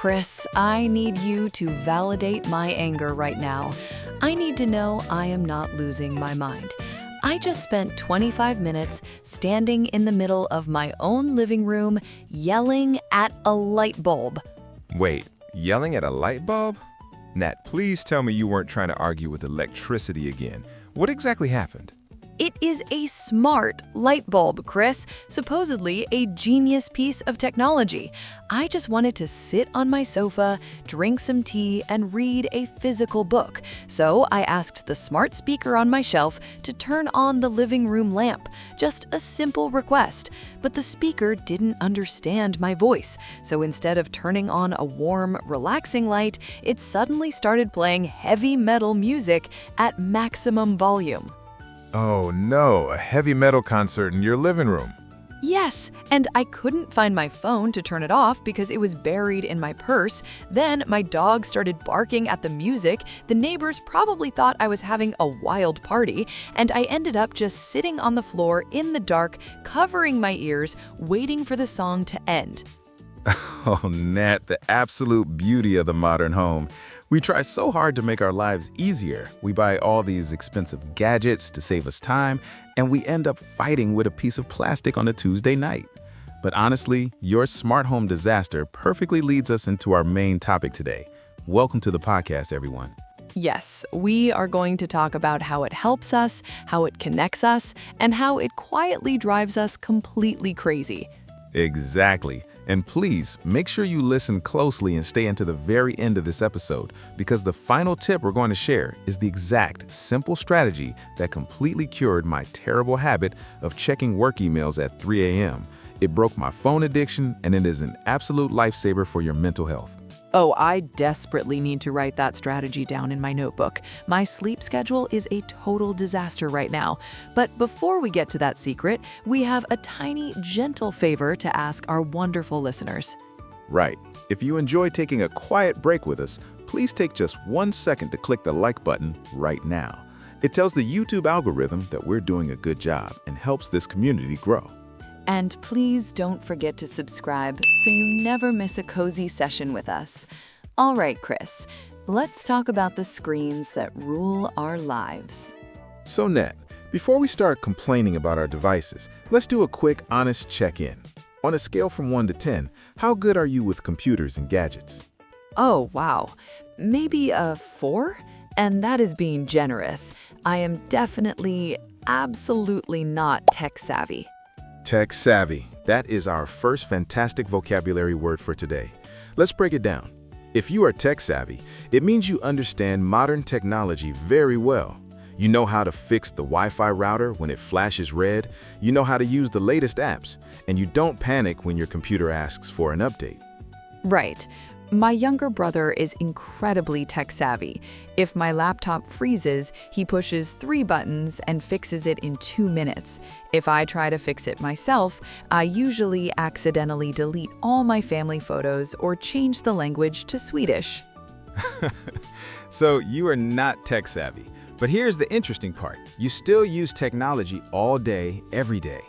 Chris, I need you to validate my anger right now. I need to know I am not losing my mind. I just spent 25 minutes standing in the middle of my own living room yelling at a light bulb. Wait, yelling at a light bulb? Nat, please tell me you weren't trying to argue with electricity again. What exactly happened? It is a smart light bulb, Chris, supposedly a genius piece of technology. I just wanted to sit on my sofa, drink some tea, and read a physical book. So I asked the smart speaker on my shelf to turn on the living room lamp. Just a simple request. But the speaker didn't understand my voice. So instead of turning on a warm, relaxing light, it suddenly started playing heavy metal music at maximum volume. Oh no, a heavy metal concert in your living room. Yes, and I couldn't find my phone to turn it off because it was buried in my purse. Then my dog started barking at the music. The neighbors probably thought I was having a wild party, and I ended up just sitting on the floor in the dark, covering my ears, waiting for the song to end. Oh, Nat, the absolute beauty of the modern home. We try so hard to make our lives easier. We buy all these expensive gadgets to save us time, and we end up fighting with a piece of plastic on a Tuesday night. But honestly, your smart home disaster perfectly leads us into our main topic today. Welcome to the podcast, everyone. Yes, we are going to talk about how it helps us, how it connects us, and how it quietly drives us completely crazy. Exactly. And please, make sure you listen closely and stay until the very end of this episode, because the final tip we're going to share is the exact, simple strategy that completely cured my terrible habit of checking work emails at 3 a.m. It broke my phone addiction, and it is an absolute lifesaver for your mental health. Oh, I desperately need to write that strategy down in my notebook. My sleep schedule is a total disaster right now. But before we get to that secret, we have a tiny, gentle favor to ask our wonderful listeners. Right. If you enjoy taking a quiet break with us, please take just 1 second to click the like button right now. It tells the YouTube algorithm that we're doing a good job and helps this community grow. And please don't forget to subscribe so you never miss a cozy session with us. All right, Chris, let's talk about the screens that rule our lives. So, Nat, before we start complaining about our devices, let's do a quick, honest check-in. On a scale from 1 to 10, how good are you with computers and gadgets? Oh, wow. Maybe a 4? And that is being generous. I am definitely, absolutely not tech-savvy. Tech savvy. That is our first fantastic vocabulary word for today. Let's break it down. If you are tech savvy, it means you understand modern technology very well. You know how to fix the Wi-Fi router when it flashes red, you know how to use the latest apps, and you don't panic when your computer asks for an update. Right. My younger brother is incredibly tech-savvy. If my laptop freezes, he pushes 3 buttons and fixes it in 2 minutes. If I try to fix it myself, I usually accidentally delete all my family photos or change the language to Swedish. So you are not tech-savvy. But here's the interesting part. You still use technology all day, every day.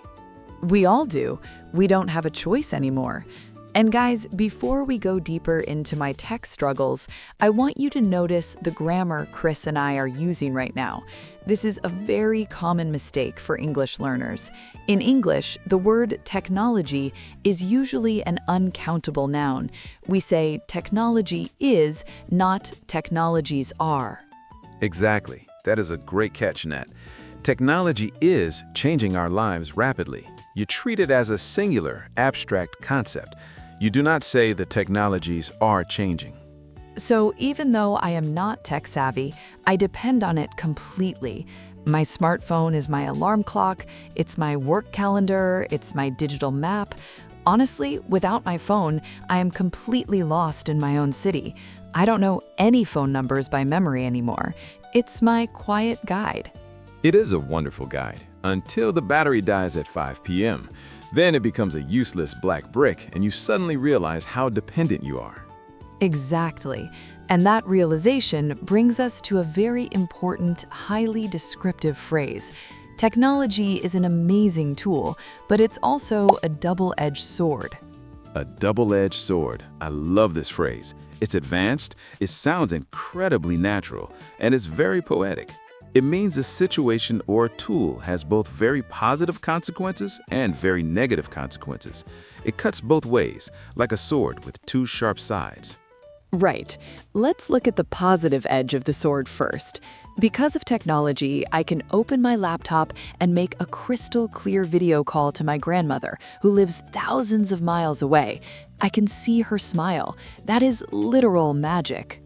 We all do. We don't have a choice anymore. And guys, before we go deeper into my tech struggles, I want you to notice the grammar Chris and I are using right now. This is a very common mistake for English learners. In English, the word technology is usually an uncountable noun. We say technology is, not technologies are. Exactly. That is a great catch, Nat. Technology is changing our lives rapidly. You treat it as a singular, abstract concept. You do not say the technologies are changing. So even though I am not tech-savvy, I depend on it completely. My smartphone is my alarm clock, it's my work calendar, it's my digital map. Honestly, without my phone, I am completely lost in my own city. I don't know any phone numbers by memory anymore. It's my quiet guide. It is a wonderful guide, until the battery dies at 5 p.m. Then it becomes a useless black brick, and you suddenly realize how dependent you are. Exactly. And that realization brings us to a very important, highly descriptive phrase. Technology is an amazing tool, but it's also a double-edged sword. A double-edged sword. I love this phrase. It's advanced, it sounds incredibly natural, and it's very poetic. It means a situation or tool has both very positive consequences and very negative consequences. It cuts both ways, like a sword with two sharp sides. Right. Let's look at the positive edge of the sword first. Because of technology, I can open my laptop and make a crystal clear video call to my grandmother, who lives thousands of miles away. I can see her smile. That is literal magic.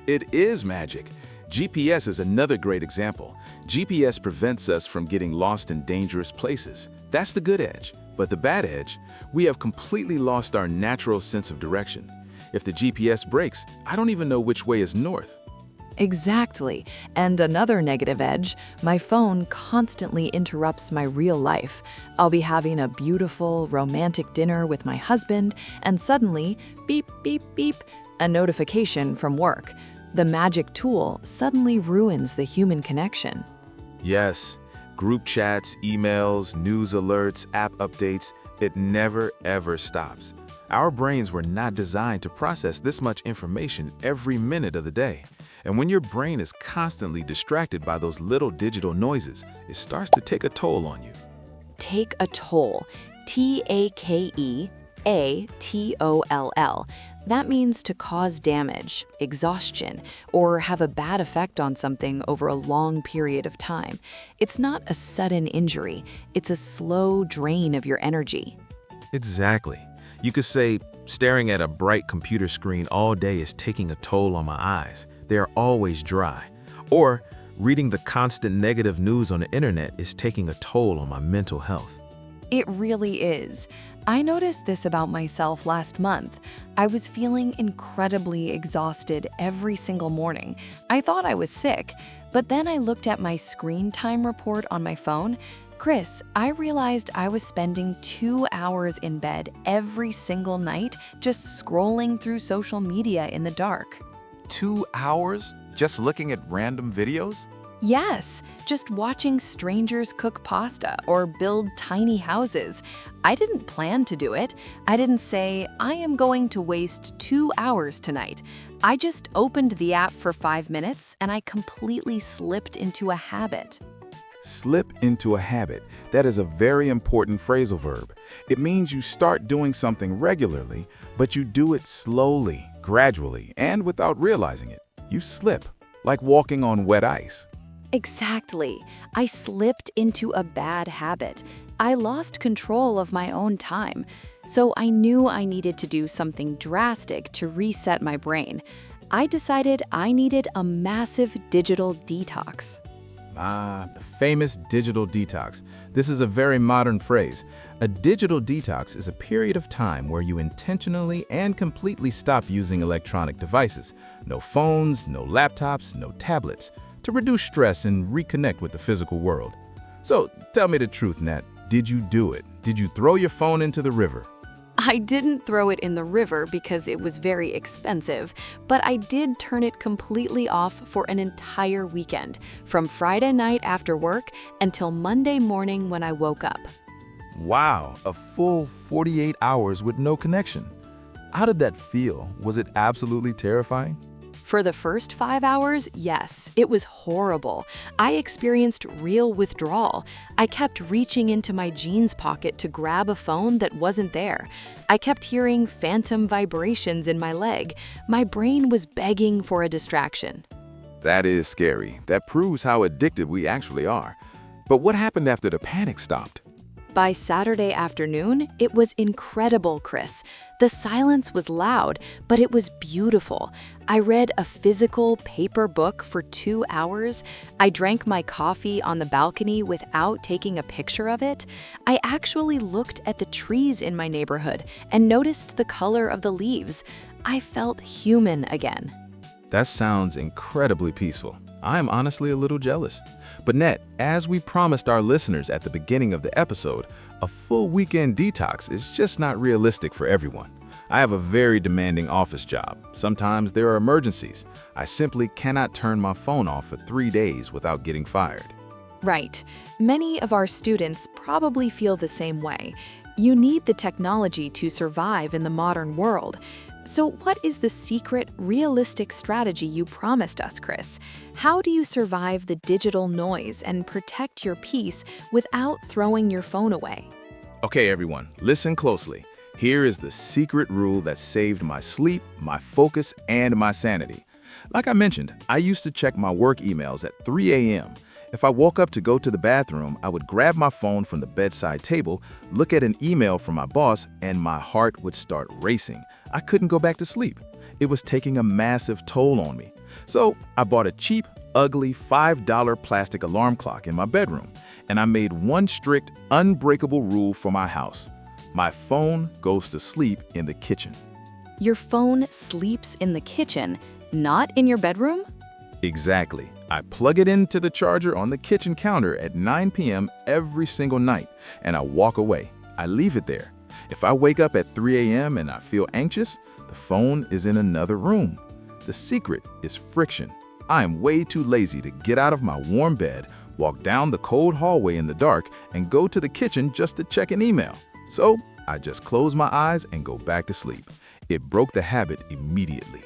It is magic. GPS is another great example. GPS prevents us from getting lost in dangerous places. That's the good edge. But the bad edge, we have completely lost our natural sense of direction. If the GPS breaks, I don't even know which way is north. Exactly. And another negative edge, my phone constantly interrupts my real life. I'll be having a beautiful, romantic dinner with my husband, and suddenly, beep, beep, beep, a notification from work. The magic tool suddenly ruins the human connection. Yes, group chats, emails, news alerts, app updates, it never ever stops. Our brains were not designed to process this much information every minute of the day. And when your brain is constantly distracted by those little digital noises, it starts to take a toll on you. Take a toll. T-A-K-E-A-T-O-L-L. That means to cause damage, exhaustion, or have a bad effect on something over a long period of time. It's not a sudden injury. It's a slow drain of your energy. Exactly. You could say, staring at a bright computer screen all day is taking a toll on my eyes. They are always dry. Or, reading the constant negative news on the internet is taking a toll on my mental health. It really is. I noticed this about myself last month. I was feeling incredibly exhausted every single morning. I thought I was sick, but then I looked at my screen time report on my phone. Chris, I realized I was spending 2 hours in bed every single night just scrolling through social media in the dark. 2 hours just looking at random videos? Yes, just watching strangers cook pasta or build tiny houses. I didn't plan to do it. I didn't say, I am going to waste 2 hours tonight. I just opened the app for 5 minutes and I completely slipped into a habit. Slip into a habit. That is a very important phrasal verb. It means you start doing something regularly, but you do it slowly, gradually, and without realizing it. You slip, like walking on wet ice. Exactly. I slipped into a bad habit. I lost control of my own time. So I knew I needed to do something drastic to reset my brain. I decided I needed a massive digital detox. The famous digital detox. This is a very modern phrase. A digital detox is a period of time where you intentionally and completely stop using electronic devices. No phones, no laptops, no tablets, to reduce stress and reconnect with the physical world. So tell me the truth, Nat. Did you do it? Did you throw your phone into the river? I didn't throw it in the river because it was very expensive, but I did turn it completely off for an entire weekend, from Friday night after work until Monday morning when I woke up. Wow, a full 48 hours with no connection. How did that feel? Was it absolutely terrifying? For the first 5 hours, yes, it was horrible. I experienced real withdrawal. I kept reaching into my jeans pocket to grab a phone that wasn't there. I kept hearing phantom vibrations in my leg. My brain was begging for a distraction. That is scary. That proves how addicted we actually are. But what happened after the panic stopped? By Saturday afternoon, it was incredible, Chris. The silence was loud, but it was beautiful. I read a physical paper book for 2 hours. I drank my coffee on the balcony without taking a picture of it. I actually looked at the trees in my neighborhood and noticed the color of the leaves. I felt human again. That sounds incredibly peaceful. I am honestly a little jealous. But Net, as we promised our listeners at the beginning of the episode, a full weekend detox is just not realistic for everyone. I have a very demanding office job. Sometimes there are emergencies. I simply cannot turn my phone off for 3 days without getting fired. Right. Many of our students probably feel the same way. You need the technology to survive in the modern world. So what is the secret, realistic strategy you promised us, Chris? How do you survive the digital noise and protect your peace without throwing your phone away? Okay, everyone, listen closely. Here is the secret rule that saved my sleep, my focus, and my sanity. Like I mentioned, I used to check my work emails at 3 a.m. If I woke up to go to the bathroom, I would grab my phone from the bedside table, look at an email from my boss, and my heart would start racing. I couldn't go back to sleep. It was taking a massive toll on me. So I bought a cheap, ugly $5 plastic alarm clock in my bedroom, and I made one strict, unbreakable rule for my house. My phone goes to sleep in the kitchen. Your phone sleeps in the kitchen, not in your bedroom? Exactly. I plug it into the charger on the kitchen counter at 9 p.m. every single night, and I walk away. I leave it there. If I wake up at 3 a.m. and I feel anxious, the phone is in another room. The secret is friction. I am way too lazy to get out of my warm bed, walk down the cold hallway in the dark, and go to the kitchen just to check an email. So I just close my eyes and go back to sleep. It broke the habit immediately.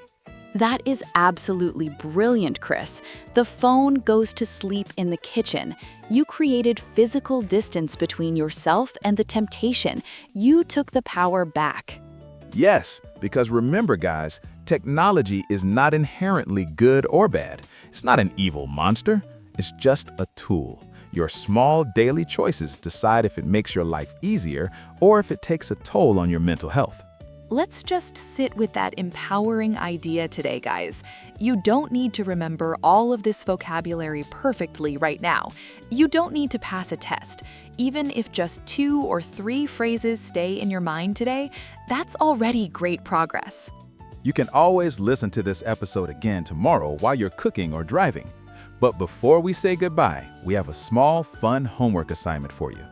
That is absolutely brilliant, Chris. The phone goes to sleep in the kitchen. You created physical distance between yourself and the temptation. You took the power back. Yes, because remember, guys, technology is not inherently good or bad. It's not an evil monster. It's just a tool. Your small daily choices decide if it makes your life easier or if it takes a toll on your mental health. Let's just sit with that empowering idea today, guys. You don't need to remember all of this vocabulary perfectly right now. You don't need to pass a test. Even if just 2 or 3 phrases stay in your mind today, that's already great progress. You can always listen to this episode again tomorrow while you're cooking or driving. But before we say goodbye, we have a small, fun homework assignment for you.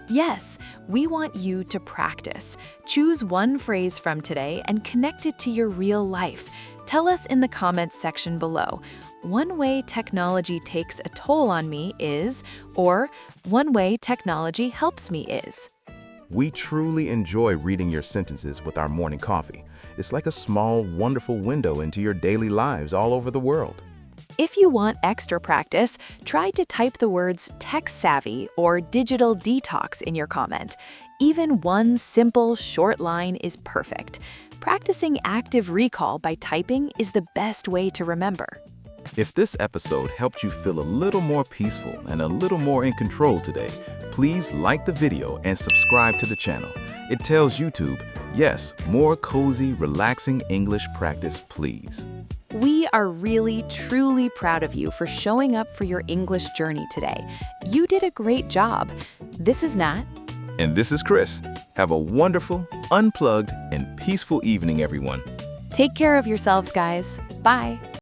Yes, we want you to practice. Choose one phrase from today and connect it to your real life. Tell us in the comments section below. One way technology takes a toll on me is, or one way technology helps me is. We truly enjoy reading your sentences with our morning coffee. It's like a small, wonderful window into your daily lives all over the world. If you want extra practice, try to type the words tech-savvy or digital detox in your comment. Even one simple, short line is perfect. Practicing active recall by typing is the best way to remember. If this episode helped you feel a little more peaceful and a little more in control today, please like the video and subscribe to the channel. It tells YouTube, yes, more cozy, relaxing English practice, please. We are really, truly proud of you for showing up for your English journey today. You did a great job. This is Nat. And this is Chris. Have a wonderful, unplugged, and peaceful evening, everyone. Take care of yourselves, guys. Bye.